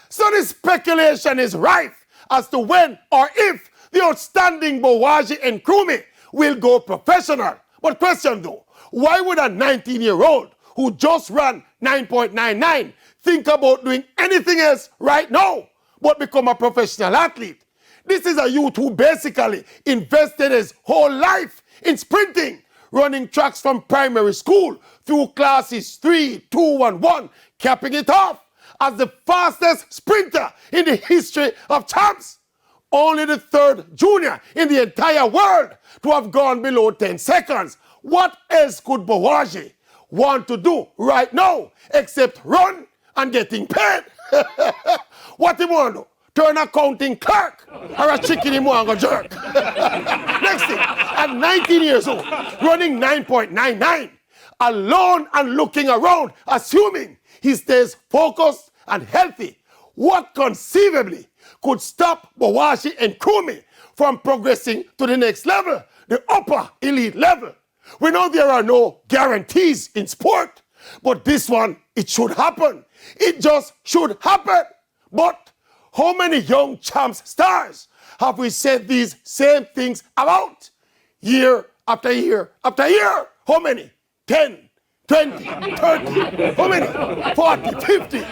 So the speculation is rife as to when or if the outstanding Bouwahjgie Nkrumie will go professional. But question though, why would a 19-year-old who just ran 9.99 think about doing anything else right now but become a professional athlete? This is a youth who basically invested his whole life in sprinting, running tracks from primary school through classes 3, 2, and 1, capping it off as the fastest sprinter in the history of champs. Only the third junior in the entire world to have gone below 10 seconds. What else could Bouwahjgie want to do right now except run and getting paid? What he want to do? Turn accounting clerk or a chicken him want to jerk? Next thing, at 19 years old, running 9.99, alone and looking around, assuming he stays focused and healthy, what conceivably could stop Bouwahjgie Nkrumie from progressing to the next level, the upper elite level? We know there are no guarantees in sport, but this one, it should happen. It just should happen. But how many young champs stars have we said these same things about? Year after year after year. How many? 10, 20, 30. How many? 40, 50.